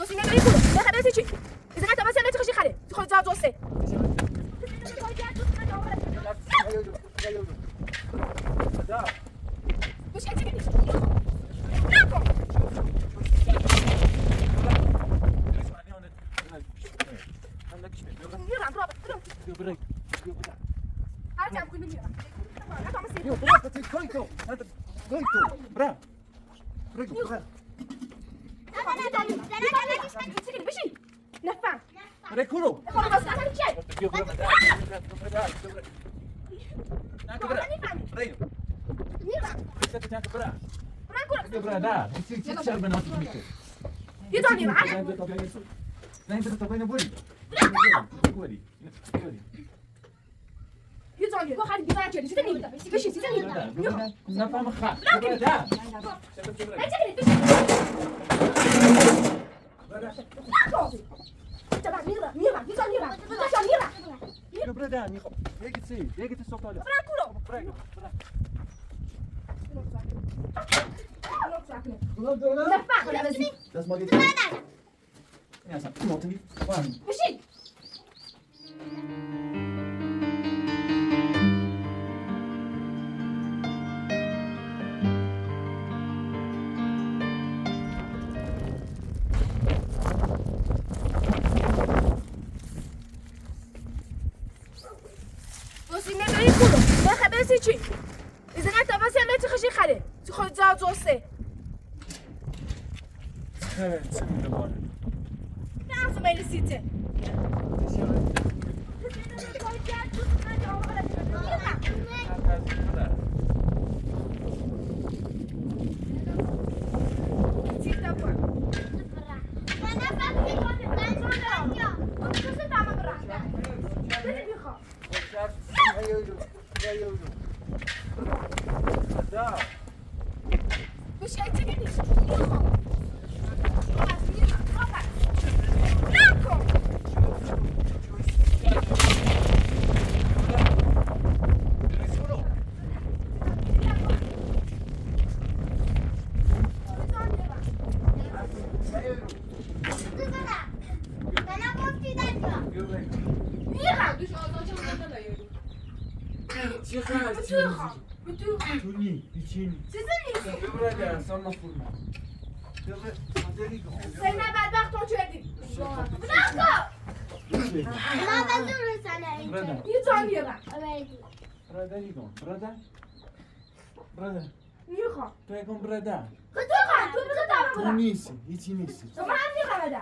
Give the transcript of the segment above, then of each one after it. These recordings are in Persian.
بس اینا برای کلو نه خبرتی چی اذا كانت بس انا تخشي خاله تخرج جا توسه مش هتجيني ناكو يلا برافو هرجع كل من يلا هاتوا مسير يو برافو تيكويتو هذا كويتو برافو برافو بشي نفع ريكولو بس انا شيء يو برافو يدوني معاك يدوني هو خالد بيطلع كده سيتني بشي سيتني نفهم خا برادة نيخو هيك تصير هيك تصوت على Das mag ich. Ja, sag, du hast nicht. مشي بس اینا برای کلو نه خبرتی چی اذا كانت بس انا تخشي خاله تخرج جا توسه نعرف ما نسيته مش هتجيني Tuni, içini. Burada sana fırma. سينا بعد وقت وجدي بناكو ما بزور سنة Burada. يجون يرا Burada يكون. Burada. Burada. نيخو Tu burada. خطوخا تو بغدا بغدا Tunisi, içinisi. ما عندي غدا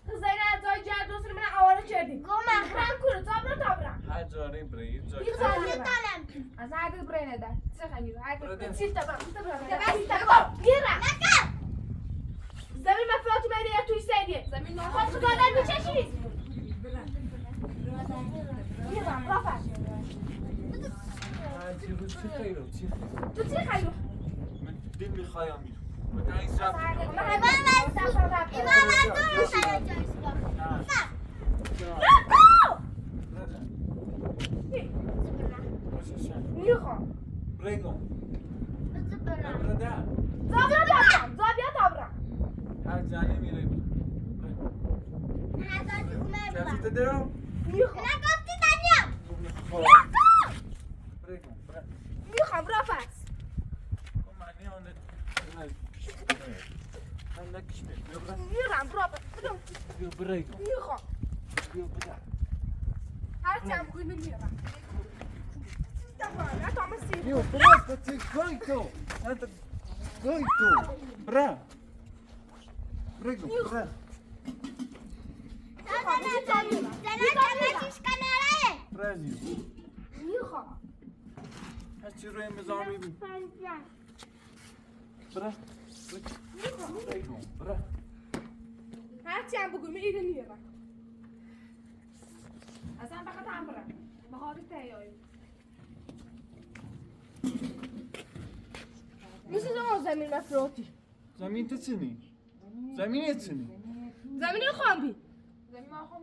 زينا زوج جاد دوسر من اول جدي قوم خرام كل صبر صبر Hacari bre, يجون يرا طالب از هذا برينا ده تخني هذا برينا. سيت تبع يرا زمین مفروض میاد توی سریه زمین نخواهد خدادن میچشید میرم رافت Hacı bu çıkıyor, çık. تو چی خیلی من دل میخوایم میرم. من این سب. إمام بزور سنة جوزكم Burada. نیخوام Prego. بزور Burada. زابیا دابرم Hacani میره. هذا أمي Kafite devam. نیخوام أنا قفت دنيا Prego. نیخوام رافت Kom maar niet aan het. Gaan lekker spelen. میرم رافت Wil breken. نیخوام Wil bedanken. هرچی هم کنی میرم دفعه تا مسیر Io, bravo, ti goito. Goito. Bra. Prego, bra. Brazil. نیخوام Hadi روی مزامی بی. Bra. Prego, bra. هرچی هم بگویم ایده میرم اصلا فقط هم برم بخاطر تیایی مثل اون زمین مفروضی زمین تسنی. زمین تسنی. زمین خواهم بی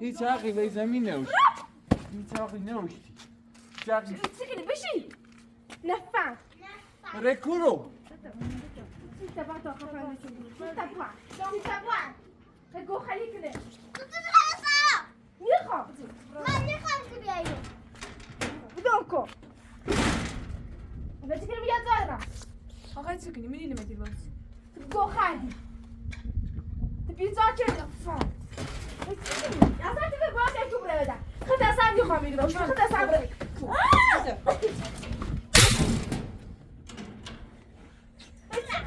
هیچ حقی به زمین نوشتی. هیچ حقی نوشتی. هیچ حقی. سکنی بشی نفهم رکورو. تبع تا خفن نشون تبع خلقو خليك ده تطلع سارة نيخا ما نخاف كبيرة بدونكو بس كلمة يا زهرة آقای سکنی میدونی متی باز تبقو خادي تبي تاكل فان يا ساتر تبقى باكل كبرى بدا خذ أسامي خامي كده وش خذ أسامي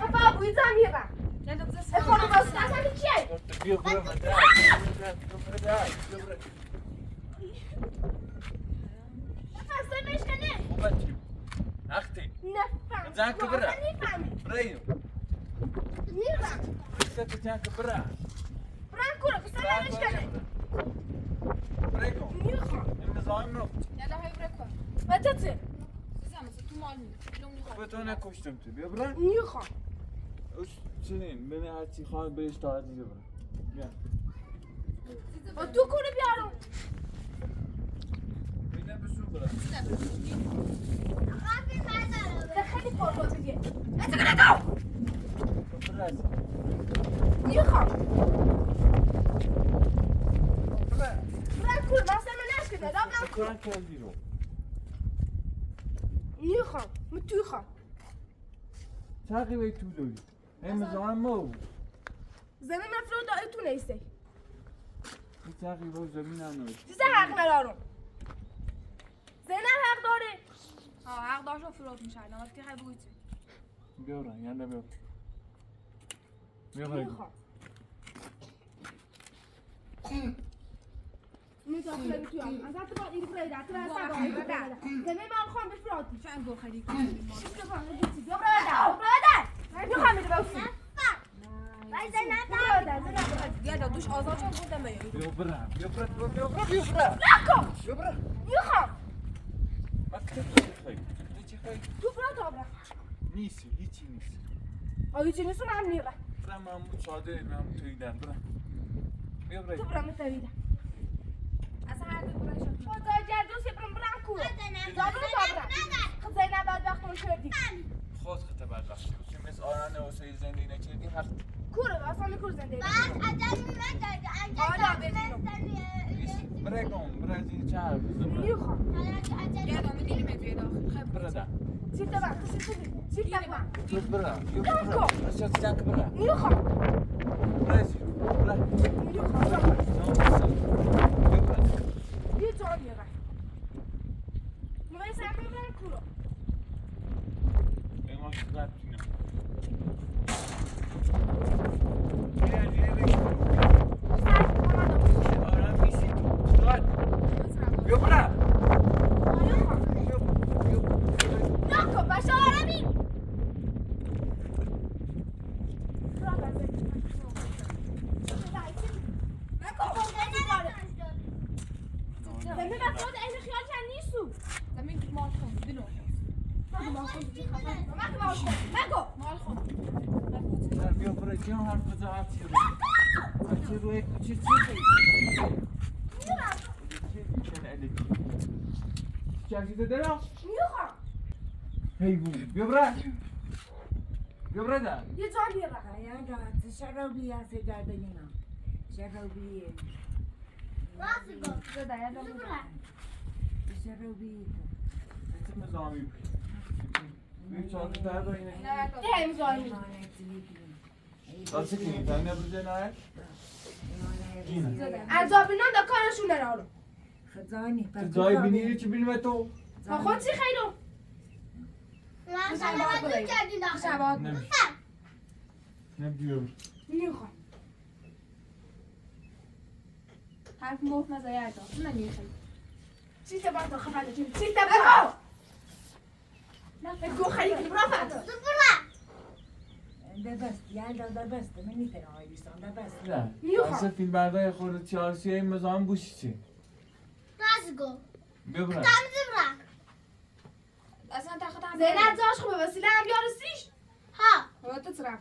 خفاف ويزاميرا یادم بزن اخوانو بس أسامي كياي بیا برو مدرک أسامي إيش كنه خوبتی اختی نفهم زاك كبرى. نفهم برایو نيرا بسکت جانک برا برانكولا بس أنا إيش كنه برایو نيخا امضای نو یالا های برای کار ما تتصل بزن مثلا تو مال نیست لون میخواد به تو نکشتم تو بیا برا نيخا اوش چنین بنی هرچی خواهد بهش تا دیگه برا بیا ودو كوري بيارو بینه بسو برا خافي ما دارم دخلي فوق بيجي أنت كده جو برا نيخا برا برانكولا بس أنا ناش كده لا برانكولا کران کردی رو نيخا متوخا تاقی بی تو دوی امضای مو زمین مفروض دایی تو نیستی این تاقی با زمین هنوز دیزه حق ندارم زینب حق داره حق داشت و فرود میشه الان وقتی خیلی بگویی بیا برا یعنی بیا بیا برا نيخا میتونم خیلی تویم از حتی با این برای در طرف سبا زمین من خواهم بفرادی چند گو خیلی کنی بیا برای میخوام میده بوسی باید زنم یالا دوش آزاد شد بودم بیایی بیا برا بیا برا بیا برا بیا برا نکن بیا برا میخوام مکتب چی خواهی؟ چی خواهی؟ تو برا تا برا نیستی هیچی نیستی آیو نیستون هم نیره برا محمود ساده محمود تویدن برا بیا برا تو برا متویده اصلا هر دو برای شد خدا جردوس یپرم برا کورو زابرو تا برا خب زینب بعد وقت من کردی خود خطه بعد وقتی بسیم مثل آرانه و سوی زندگی نکردی حق کورو اصلا میکور زنده بعد عجل می‌دارد حالا بدینم. برای گم برای زیر چه حرف بزن میخوام یالا میدونی متی داخل خیلی برا دا چی تبا چی تبا تو برا بیا برا اشیاء جنگ برا میخوام برای زیر برا میخوام بیا برا یه جا میره میخوای سر برا کورو بیا ما شکلت بینم بیا جیره بگیر آرام بیسی داد بیا برا نکن باشه آرامی زمین بفراد این خیال چند نیستو زمین تو مال خون دلو مال خون بیا برا جان حرف بزن هرچی رو هرچی روی کوچه چی چرخیده دارم؟ میخوام حیوان بیا برا بیا برا در یه جا میره شرابی هست در بگیرم شرابی شرابی اسم نظامی بیا چهار در با اینه ده امضایی راسته که این تنه بوده نه؟ عذابینا دا کارشون نرارو خزانی تو جای بینی چی بینی به تو؟ خود چی خیلو شبات نه بیار میخوام حرف موف نزا یادا نمیخوای چی تبا تو خفاده چی تبا گو خیلی برافت دبست یلدا دبست من نیتن آیلیستان دبست نه میخوام. اصلا فیلم بردای خورده چهارسی این مزاهم بوشی چی؟ بیا برا اصلا تخت هم زینب جاش خوبه وسیله هم یارسیش تو طرف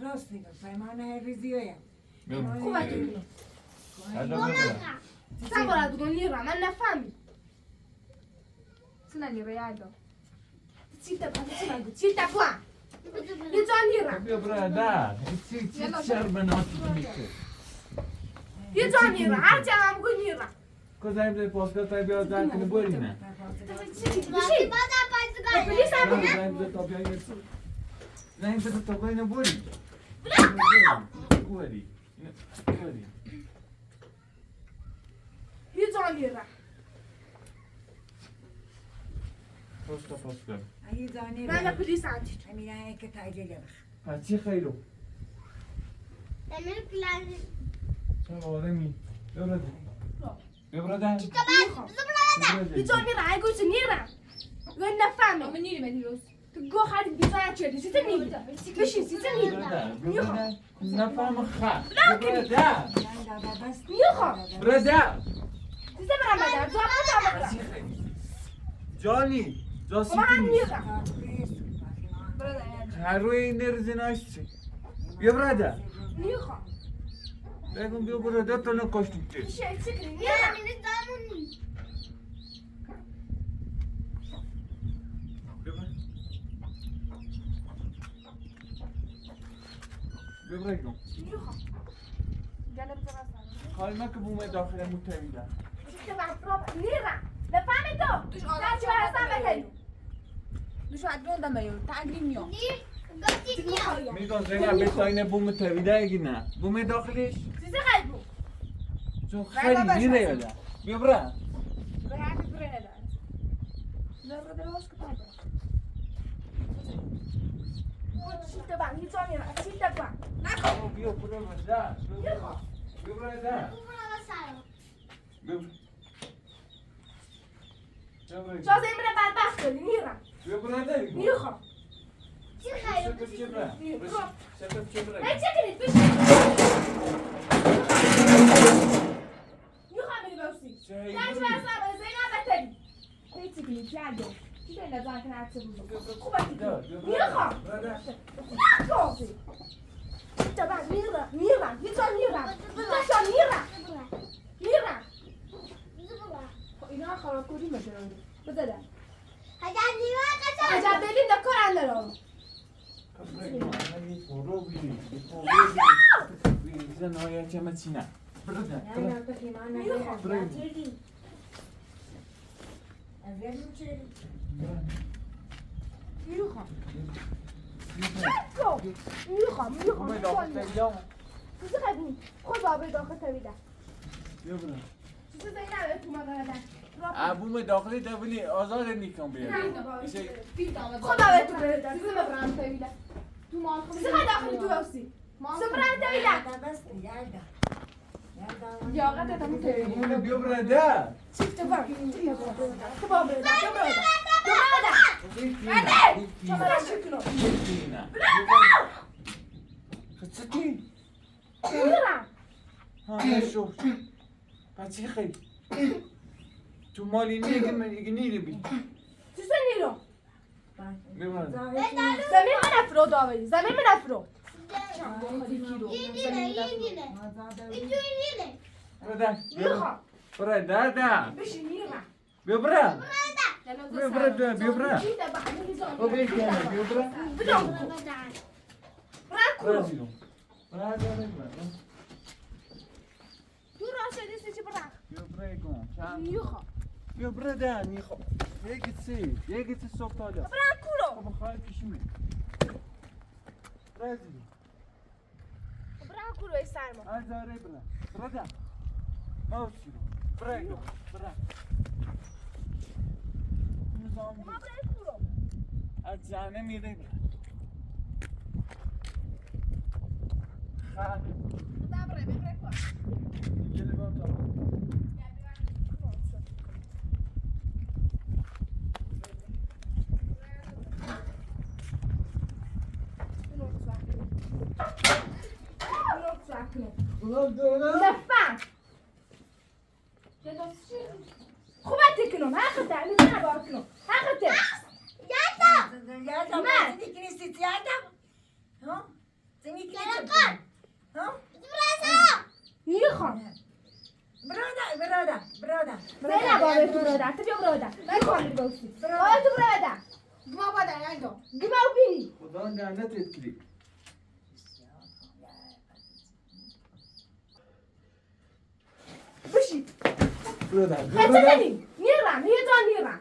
راست میگم پیمانه ریزیه بیا برا خوبه تو هلا بیا برا سن برا دو نیرم من نفهمی سنني رياضة چی تبوا یه جان میرم بیا برادر چی شر بناتی میشه یه جان میرم هر جا هم گو میرم کدام ده پاسکا تا بیا زن کنه بوری نه وقتی بازم بازی پلیس هم بگه زن ده تا بیا یه زن ده تا بیا اینو بوری بوری بوری یه جان میرم پاسکا پاسکا ای زانی من پلیس هم دید همین که تایجه گرفت. پس چی خیلو امیر پلان چه آدمی بیا برادر یه جان میرم ای گوش میرم و نفهمه من نيري مديروس گو خالی بیزار چردی سیت نیری بشین سیت نیری میخوام نفهم خب برادر من داده بست. میخوام برادر سیت برم بدم جا برم جانی جاسی من هم نیست میرم هر روی این درزی ناشتی بیا برادر میخوام بگم بیا برادر تو نکشتی که میشه چی کنی یه میرم همین دامونی بیا برادر میخوام جلب زبستان حال ما که بومه داخل متویدن سیت برم میرم بفهمی تو توش در چی برسم بکنی دوشو عدلون دميو تعقريم يوم نیر گفتی بیا میگم زنگ بتاینه بوم تویده اگه نه بومه داخلش سیت خیلی بود چون خیلی میره یاده بیا برا ريحة بريدة ذرة دلوش كتابة سیت برم یه جا میرم سیت برم بیا برادر بیا برادر برو بسرم بیا برادر جا زمین بدبخت کنی میرم بیا برادر میخوام چی خیلی سپر چه برا سپر چه برا ای چه کنید بشین میخوام بری بوسی در چی برسم زینب بتری هيتي كلي تعدو شو ده لازم كان عكس الوزن خوبه میخوام نکن سیت برم میرم یه جا میرم میرم اینا خراب کنیم بده بده هجا نیوه قشنگ عجب ببین دکار اندارم زنهای چه مچینه برادر نه تو خیمان میخوام. نگرفت. از یادم چه؟ میخوام میخوام چیزی خیلی خود بابه داخل تویده چیزی زینبه تو مدارده ابوم داخلی دولی آزاد نیکم بیاد خود بابه تو بریده چیزی ببرم تویده تو مال چیزی خیلی داخلی تو بوسی سپرم تویده داده بست. یالده. یالده. لیاقت دادم تویده بیا برادر چیفت برم تو بابه بریده تو بریده تو برم شکنو خچتی میرم ها شو پچی خیلی تو مالی نیگه نیری بی چیزی نیرو بیا برادر زمین من افرو داوری زمین من افرو این دیره این دیره این توی دیره برادر میخوام برادر ده بشین میرم بیا برا بیا برادر بیا برا چی ده بحنی او بیا کنه بیا برا بدون برم برا کلو زیرو برادر بیا تو را شدی چی برم بیا برا کن چند میخوام بیا برادر میخوام یکی چه صبح تالا برم کلو خب خواهی پیشی برا زیرو برم کلو ای سرما از داره برا برادر ما زیرو برا کن برا نظام ما برم کلو از زنه میره برا خواهد دبره ببره کن گلی با تا نفهم خوبه تکنم حقته میتونه بار کنم حقته یالده. من. زنی کنیستی یالده. ها؟ زنی کنیستی. کن. ها؟ میخوام برادر برادر زينب بابا تو برادر تو بیا برادر میخوام بگوسی بابا تو برادر گما بادر یعنی گما و بینی خدا لعنتت کلی بشی برادر خیلی برادر دنی نیرم یه جان نیرم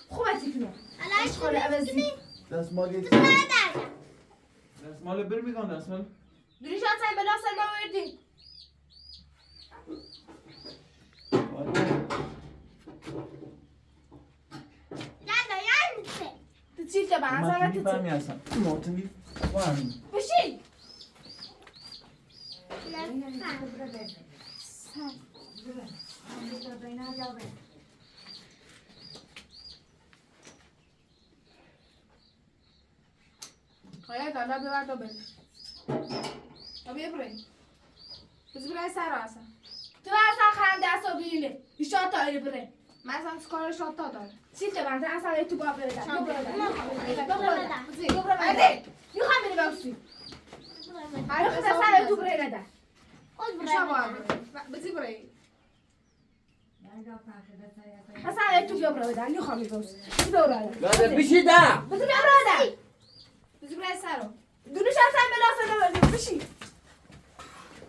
خوبه کنم اشغال عوضی دستمال دستمال بر میگم دستمال دوریش هستن بلا سلما وردی تو چی که بنا ما سلما تنی تو فهمی هستم ما تنی فهمی بشی خیلی دالا ببر دو بری تا بیا برای بزی برای سر اصلا تو اصلا خرم دست رو بیرینه ایشان تا ایره بره من اصلا سکار شاد تا داره چی که من اصلا تو باب بره دارم میخوام بری بگوشی هر خود اصلا تو بره ندار ایشان باید بزی برای اصلا تو بیا برای دارم میخوام بگوشی بیا برای برادر بشیدم بزی بیا برای دارم بزی برای سر رو دونش اصلا بلا سر رو بشی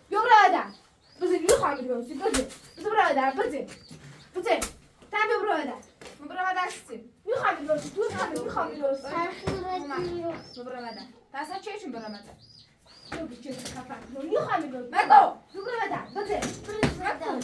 بیا برای دارم بزی میخوام بگوشی بزی برای دارم بزی تا بیا برای دارم من برای دستی میخوام بگوشی تو میخوام بگوشی من برای دارم اصلا چیشون برای دارم میخوام بگوشی بگو بیا برای دارم بزی بیا برای دارم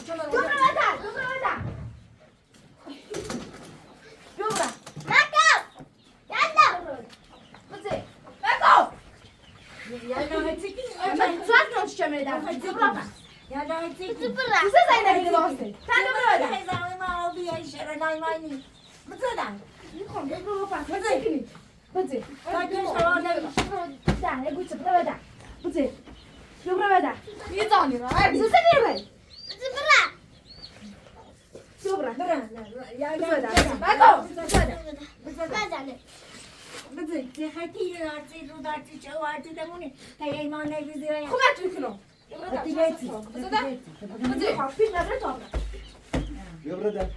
بیا برادر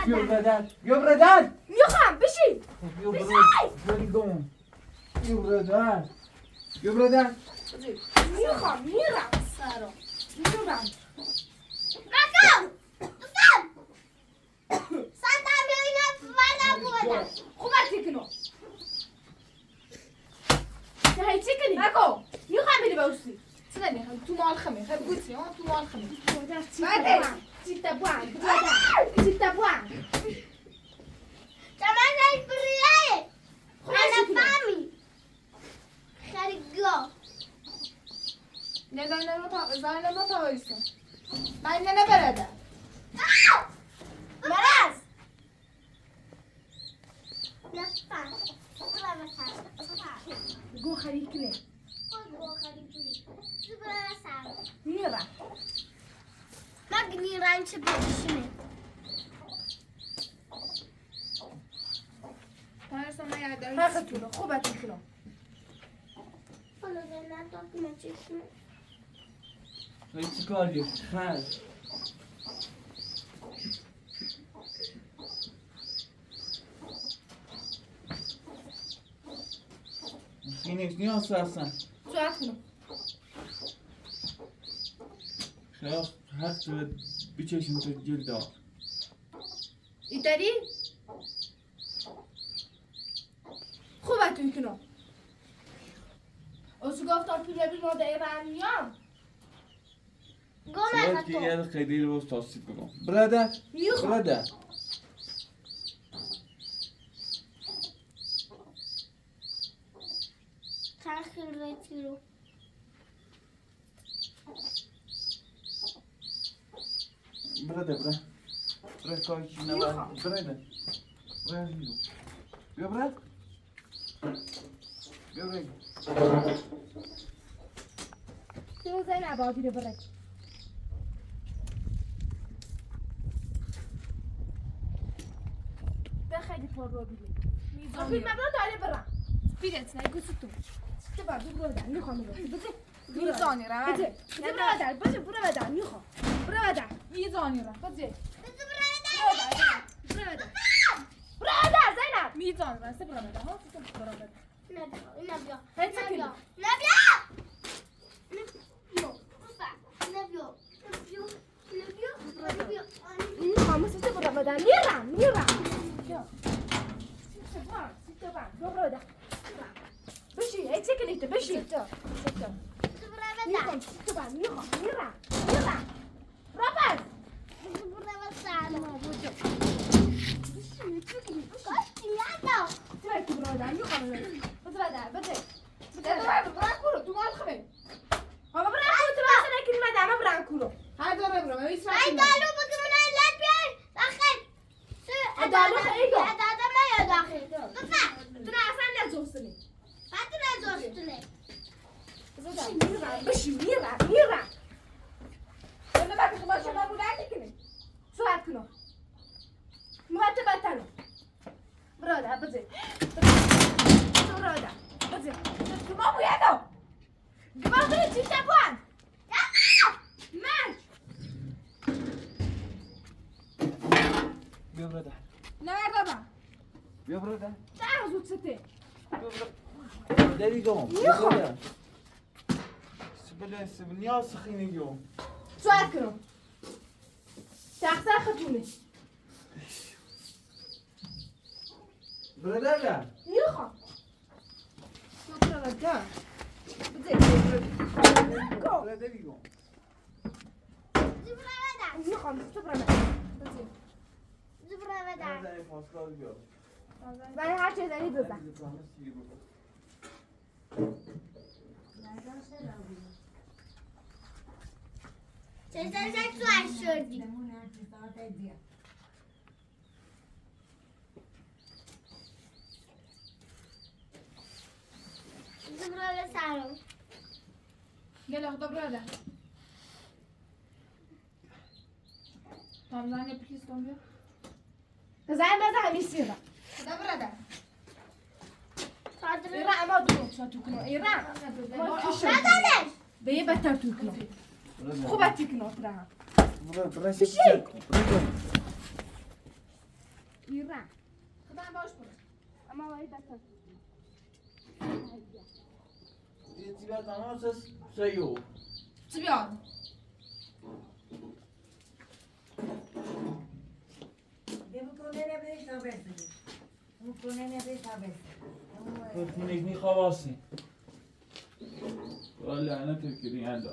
بیا برادر بیا برادر میخوام بشین بیا برادر بیا برادر بیا برادر میخوام میرم سرا میرم خوبه کنم هی چی کنی؟ بگو میخوام بری بوشی چه نمیخوام تو مال خمی خیلی گوشی ها تو مال خمی چیتا بوان نه زنه ما تا وایسا من نه برده گو خرید کنه میرم Magni ranch بشینه ترسم من یاد دارم حقتونه خوبه کنم حالا نه تا که چشم خیلی چی کاری خل اینش نیاز هستن جواب کنم خیلی حق تو بچشم تو جلدا ایتری خوبه کنم از گفتم پیره بی نوده ایرانیان شاید که یه خیلی رو توصیف بگم برادر میخوام برادر تاخیر رتیرو برادر کاری چی نباید برادر بیا براد بیا براد تو زینب آبی رو برد خیلی پر رو بیدیم میزان آبی مبلا داره برم بیرت نه گوشی تو چه بردو برو در میخوام رو بزن میزانی را بده برادر بده برادر میخوام برادر میزانی را بده برادر زینب میزانی را سبرا بده ها سبرا بده نبیا نبیا هی سکن نبیا نبیا نبیا میخوام مثل تو برادر میرم برادر بشی هی سکن ایت بشی میخوام میرم رابط ترکی برادر میخوام برادر بده برای کورو تو مال خبه حالا برای خود تو واسه نکنی مدامه برای کورو هر داره برو من ایسا دالو خیلی گو داخل تو نه اصلا نجوستنی بشی میرم انا ما تخمش ما بودن کنی ساعت کنو مرتبت تنو برادر بده برادر بده تو ما بویدو گبار کنی چی شبان مرد بیا برادر نه بابا بیا برادر در زود سته بیا برادر داری گم بیا برادر سبله سبنیا سخینی گم ساعت کنو تخصر خطونه برادر میخوام برادر بده برادری گم میخوام تو برادر برادر پاسکال بیا برای هر چه داری بزن گله خدا براده tam zane plis tombe زن بزن میسیرم خدا براده ایران اما دو تو کنو ایران به یه بهتر تو کنو خوبه تو کنو ترها ایران خدا باش برو اما باید بهتر یه تمام سیو چی بیاد تونیک خواصی ولی انا تفکری هنده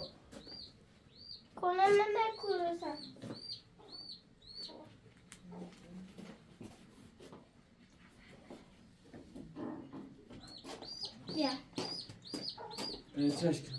چشکم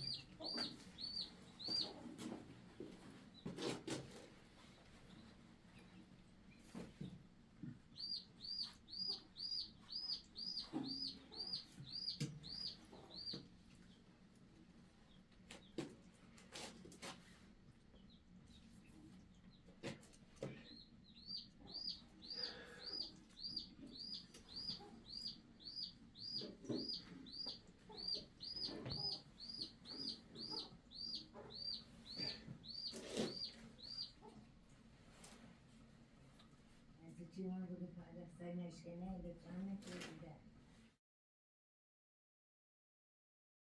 چی ما رو پاداش نشکنه لطفاً